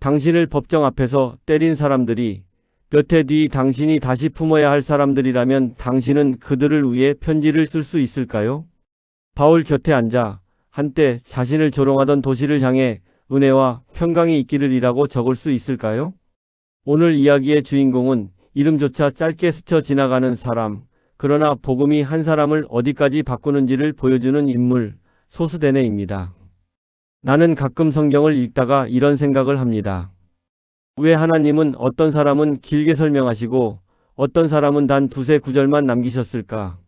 당신을 법정 앞에서 때린 사람들이 몇 해 뒤 당신이 다시 품어야 할 사람들이라면 당신은 그들을 위해 편지를 쓸 수 있을까요? 바울 곁에 앉아 한때 자신을 조롱하던 도시를 향해 은혜와 평강이 있기를이라고 적을 수 있을까요? 오늘 이야기의 주인공은 이름조차 짧게 스쳐 지나가는 사람, 그러나 복음이 한 사람을 어디까지 바꾸는지를 보여주는 인물, 소스데네입니다. 나는 가끔 성경을 읽다가 이런 생각을 합니다. 왜 하나님은 어떤 사람은 길게 설명하시고 어떤 사람은 단 두세 구절만 남기셨을까?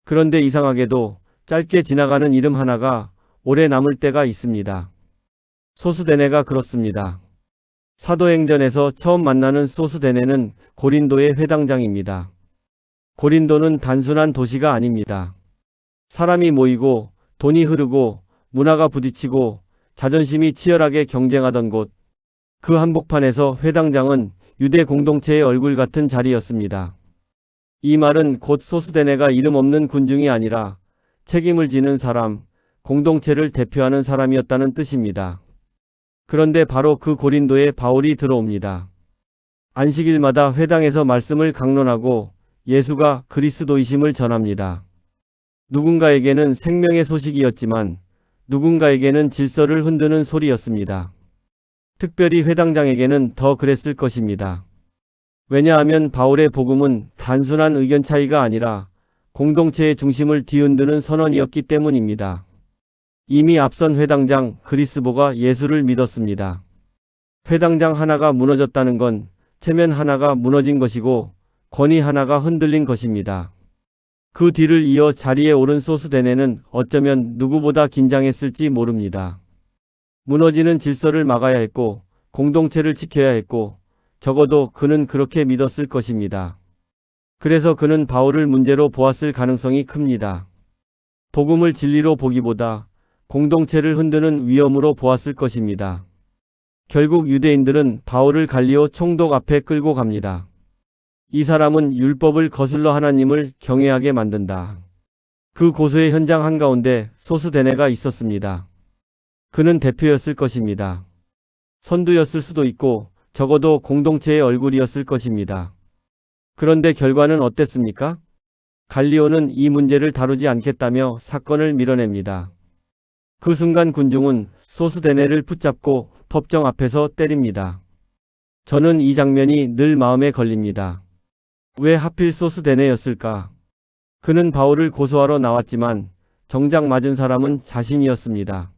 그런데 이상하게도 짧게 지나가는 이름 하나가 오래 남을 때가 있습니다. 소스데네가 그렇습니다. 사도행전에서 처음 만나는 소스데네는 고린도의 회당장입니다. 고린도는 단순한 도시가 아닙니다. 사람이 모이고 돈이 흐르고 문화가 부딪히고 자존심이 치열하게 경쟁하던 곳. 그 한복판에서 회당장은 유대 공동체의 얼굴 같은 자리였습니다. 이 말은 곧 소스데네가 이름 없는 군중이 아니라 책임을 지는 사람, 공동체를 대표하는 사람이었다는 뜻입니다. 그런데 바로 그 고린도에 바울이 들어옵니다. 안식일마다 회당에서 말씀을 강론하고 예수가 그리스도이심을 전합니다. 누군가에게는 생명의 소식이었지만 누군가에게는 질서를 흔드는 소리였습니다. 특별히 회당장에게는 더 그랬을 것입니다. 왜냐하면 바울의 복음은 단순한 의견 차이가 아니라 공동체의 중심을 뒤흔드는 선언이었기 때문입니다. 이미 앞선 회당장 그리스보가 예수를 믿었습니다. 회당장 하나가 무너졌다는 건 체면 하나가 무너진 것이고 권위 하나가 흔들린 것입니다. 그 뒤를 이어 자리에 오른 소스데네는 어쩌면 누구보다 긴장했을지 모릅니다. 무너지는 질서를 막아야 했고 공동체를 지켜야 했고 적어도 그는 그렇게 믿었을 것입니다. 그래서 그는 바울을 문제로 보았을 가능성이 큽니다. 복음을 진리로 보기보다 공동체를 흔드는 위험으로 보았을 것입니다. 결국 유대인들은 바울을 갈리오 총독 앞에 끌고 갑니다. 이 사람은 율법을 거슬러 하나님을 경외하게 만든다. 그 고소의 현장 한가운데 소스데네가 있었습니다. 그는 대표였을 것입니다. 선두였을 수도 있고 적어도 공동체의 얼굴이었을 것입니다. 그런데 결과는 어땠습니까? 갈리오는 이 문제를 다루지 않겠다며 사건을 밀어냅니다. 그 순간 군중은 소스데네를 붙잡고 법정 앞에서 때립니다. 저는 이 장면이 늘 마음에 걸립니다. 왜 하필 소스데네였을까? 그는 바울을 고소하러 나왔지만 정작 맞은 사람은 자신이었습니다.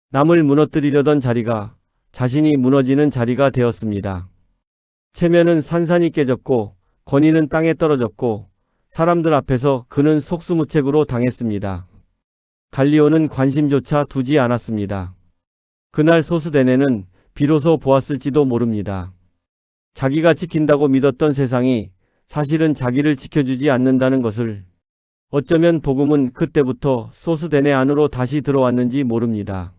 남을 무너뜨리려던 자리가 자신이 무너지는 자리가 되었습니다. 체면은 산산이 깨졌고 권위는 땅에 떨어졌고 사람들 앞에서 그는 속수무책으로 당했습니다. 갈리오는 관심조차 두지 않았습니다. 그날 소스데네는 비로소 보았을지도 모릅니다. 자기가 지킨다고 믿었던 세상이 사실은 자기를 지켜주지 않는다는 것을. 어쩌면 복음은 그때부터 소스데네 안으로 다시 들어왔는지 모릅니다.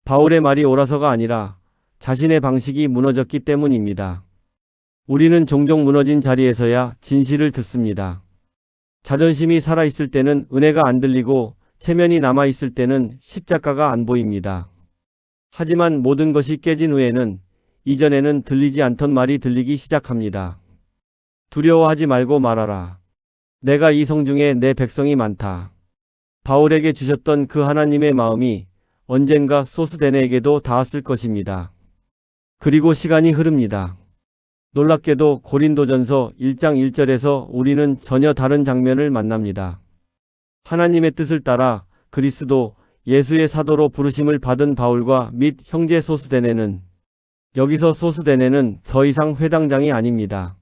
바울의 말이 옳아서가 아니라 자신의 방식이 무너졌기 때문입니다. 우리는 종종 무너진 자리에서야 진실을 듣습니다. 자존심이 살아있을 때는 은혜가 안 들리고 체면이 남아있을 때는 십자가가 안 보입니다. 하지만 모든 것이 깨진 후에는 이전에는 들리지 않던 말이 들리기 시작합니다. 두려워하지 말고 말하라. 내가 이 성중에 내 백성이 많다. 바울에게 주셨던 그 하나님의 마음이 언젠가 소스데네에게도 닿았을 것입니다. 그리고 시간이 흐릅니다. 놀랍게도 고린도전서 1장 1절에서 우리는 전혀 다른 장면을 만납니다. 하나님의 뜻을 따라 그리스도 예수의 사도로 부르심을 받은 바울과 및 형제 소스데네는, 여기서 소스데네는 더 이상 회당장이 아닙니다.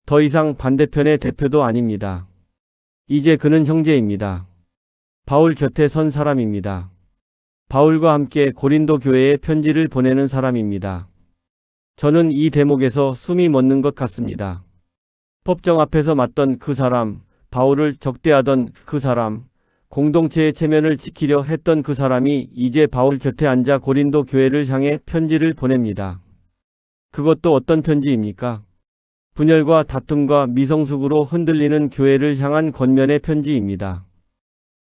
더 이상 반대편의 대표도 아닙니다. 이제 그는 형제입니다. 바울 곁에 선 사람입니다. 바울과 함께 고린도 교회에 편지를 보내는 사람입니다. 저는 이 대목에서 숨이 멎는 것 같습니다. 법정 앞에서 맞던 그 사람, 바울을 적대하던 그 사람, 공동체의 체면을 지키려 했던 그 사람이 이제 바울 곁에 앉아 고린도 교회를 향해 편지를 보냅니다. 그것도 어떤 편지입니까? 분열과 다툼과 미성숙으로 흔들리는 교회를 향한 권면의 편지입니다.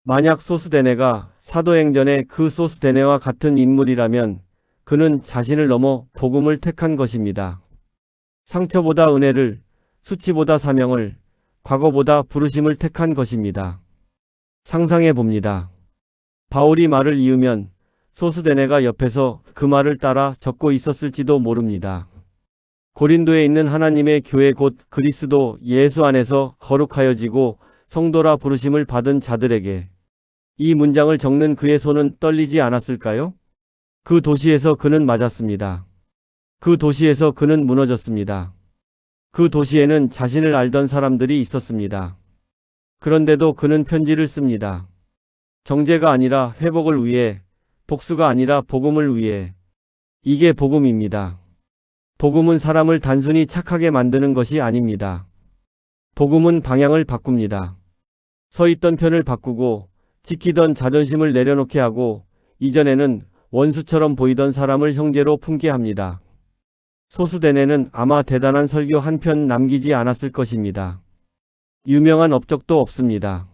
만약 소스데네가 사도행전의 그 소스데네와 같은 인물이라면 그는 자신을 넘어 복음을 택한 것입니다. 상처보다 은혜를, 수치보다 사명을, 과거보다 부르심을 택한 것입니다. 상상해 봅니다. 바울이 말을 이으면 소스데네가 옆에서 그 말을 따라 적고 있었을지도 모릅니다. 고린도에 있는 하나님의 교회 곧 그리스도 예수 안에서 거룩하여지고 성도라 부르심을 받은 자들에게 이 문장을 적는 그의 손은 떨리지 않았을까요? 그 도시에서 그는 맞았습니다. 그 도시에서 그는 무너졌습니다. 그 도시에는 자신을 알던 사람들이 있었습니다. 그런데도 그는 편지를 씁니다. 정죄가 아니라 회복을 위해, 복수가 아니라 복음을 위해. 이게 복음입니다. 복음은 사람을 단순히 착하게 만드는 것이 아닙니다. 복음은 방향을 바꿉니다. 서 있던 편을 바꾸고 지키던 자존심을 내려놓게 하고 이전에는 원수처럼 보이던 사람을 형제로 품게 합니다. 소스데네는 아마 대단한 설교 한 편 남기지 않았을 것입니다. 유명한 업적도 없습니다.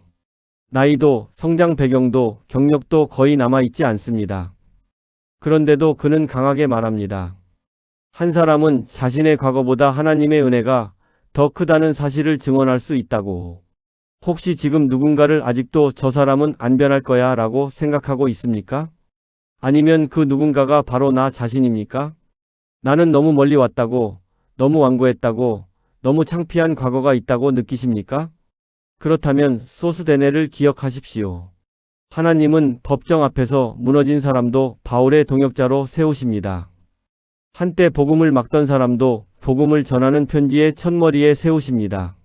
나이도, 성장 배경도, 경력도 거의 남아있지 않습니다. 그런데도 그는 강하게 말합니다. 한 사람은 자신의 과거보다 하나님의 은혜가 더 크다는 사실을 증언할 수 있다고. 혹시 지금 누군가를 아직도 저 사람은 안 변할 거야 라고 생각하고 있습니까? 아니면 그 누군가가 바로 나 자신입니까? 나는 너무 멀리 왔다고, 너무 완고했다고, 너무 창피한 과거가 있다고 느끼십니까? 그렇다면 소스데네를 기억하십시오. 하나님은 법정 앞에서 무너진 사람도 바울의 동역자로 세우십니다. 한때 복음을 막던 사람도 복음을 전하는 편지의 첫머리에 세우십니다.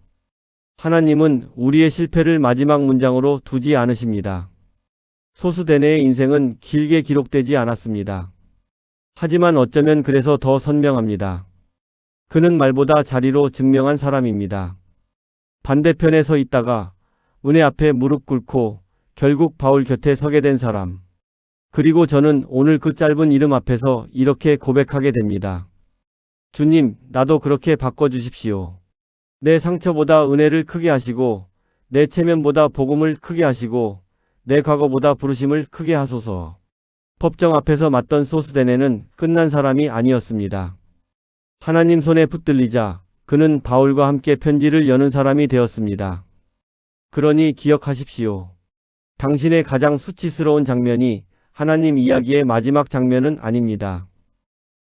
하나님은 우리의 실패를 마지막 문장으로 두지 않으십니다. 소스데네의 인생은 길게 기록되지 않았습니다. 하지만 어쩌면 그래서 더 선명합니다. 그는 말보다 자리로 증명한 사람입니다. 반대편에 서 있다가 은혜 앞에 무릎 꿇고 결국 바울 곁에 서게 된 사람. 그리고 저는 오늘 그 짧은 이름 앞에서 이렇게 고백하게 됩니다. 주님, 나도 그렇게 바꿔주십시오. 내 상처보다 은혜를 크게 하시고 내 체면보다 복음을 크게 하시고 내 과거보다 부르심을 크게 하소서. 법정 앞에서 맞던 소스데네는 끝난 사람이 아니었습니다. 하나님 손에 붙들리자 그는 바울과 함께 편지를 여는 사람이 되었습니다. 그러니 기억하십시오. 당신의 가장 수치스러운 장면이 하나님 이야기의 마지막 장면은 아닙니다.